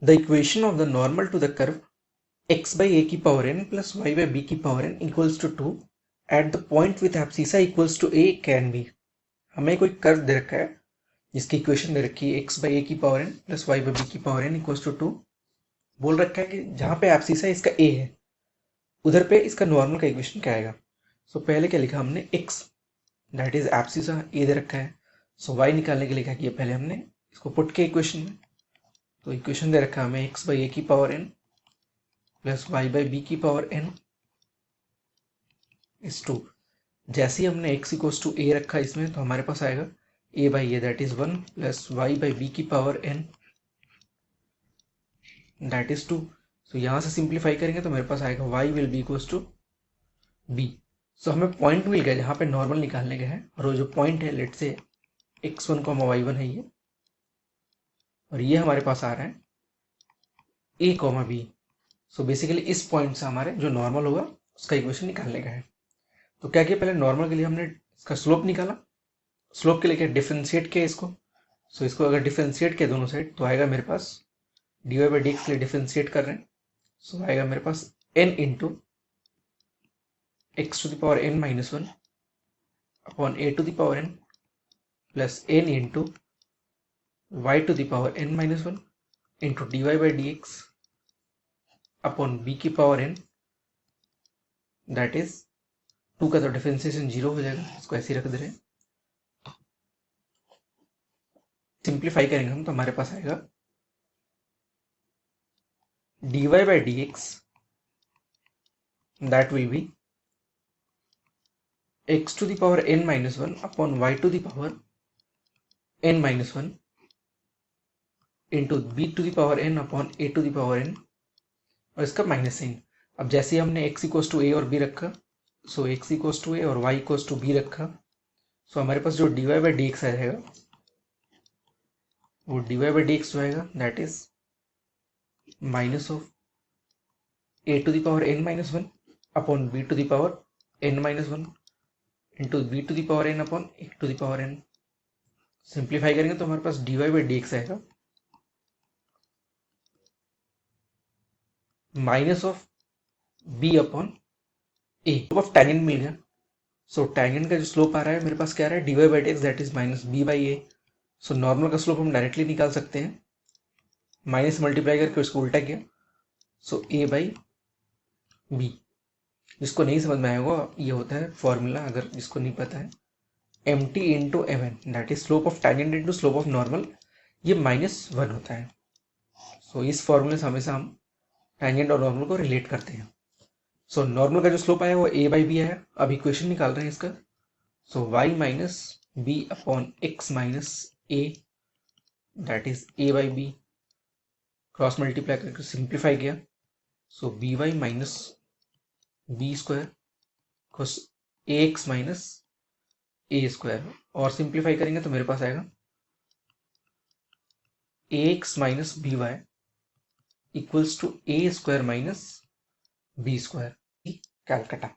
The equation of the normal to the curve x by a की power n plus y by b की power n equals to 2 at the point with abscissa equals to a can be। हमें कोई curve दे रखा है जिसकी equation दे रखी है x by a की power n plus y by b की पावर n इक्वल्स टू 2। बोल रखा है कि जहाँ पे एब्सिसा इसका a है उधर पे इसका नॉर्मल का इक्वेशन क्या आएगा। सो पहले क्या लिखा हमने x that is abscissa a दे रखा है। सो y निकालने के लिए क्या किया, पहले हमने इसको पुट किया इक्वेशन में। तो इक्वेशन दे रखा है हमें x by a की power n plus y by b की पावर n इज 2। जैसे ही हमने x इक्वल्स टू a रखा इसमें तो हमारे पास आएगा a by a that is 1 plus y by b की power n that is 2। So यहाँ से सिंप्लीफाई करेंगे तो मेरे पास आएगा y will be equals to b। So हमें पॉइंट मिल गया जहाँ पे नॉर्मल निकालने के हैं, और वो जो पॉइंट है लेट से x1, y1 है ये, और ये हमारे पास आ रहा है a, b। सो बेसिकली इस पॉइंट से हमारे जो नॉर्मल होगा उसका इक्वेशन निकालने का है। तो क्या किया, पहले नॉर्मल के लिए हमने इसका स्लोप निकाला। स्लोप के लिए क्या डिफ्रेंशिएट किया इसको। सो इसको अगर डिफ्रेंशिएट किया दोनों साइड तो आएगा मेरे पास d y by d x के लिए डिफ्रेंशिएट कर रहे हैं। सो आएगा मेरे पास n into x to the power n minus 1 upon a to the power n plus n into y to the power n minus 1 into d y by d x upon b की power n that is 2 का तो differentiation 0 हो जाएगा, इसको ऐसे ही रख दे रहे हैं। सिंप्लीफाई करेंगे हम तो हमारे पास आएगा dy by dx that will be x to the power n minus 1 upon y to the power n minus 1 into b to the power n upon a to the power n और इसका minus sign. अब जैसे ही हमने x equals to ए और b रखा, सो x equals to ए और y equals to b रखा, सो हमारे पास जो dy by dx आ जाएगा वो dy by dx जो आएगा that is minus of a to the power n minus 1 upon b to the power n minus 1 into b to the power n upon a to the power n। Simplify करेंगे तो हमारे पास dy by dx आएगा minus of b upon a। Of tangent मिल गया। So tangent का जो slope आ रहा है मेरे पास क्या आ रहा है dy by dx that is minus b by a। So normal का स्लोप हम डायरेक्टली निकाल सकते हैं, माइनस मल्टीप्लाई करके उसको उल्टा किया, सो a बाई b। जिसको नहीं समझ में आएगा ये होता है फॉर्मूला, अगर जिसको नहीं पता है m t into m n that is slope of tangent into slope of normal, ये -1 होता है। सो इस फॉर्मूले से हमेशा हम टैंजेंट और नॉर्मल को रिलेट करते हैं। सो नॉर्मल का जो स्लोप आया वो a बाई बी आया। अब इक्वेशन निकाल रहे हैं इसका। So y minus b upon x minus a that is a by b, cross multiply करके सिंप्लीफाई किया, so b y minus b square a x minus a square, और simplify करेंगे तो मेरे पास आएगा a x minus b y equals to a square minus b square. Calcutta.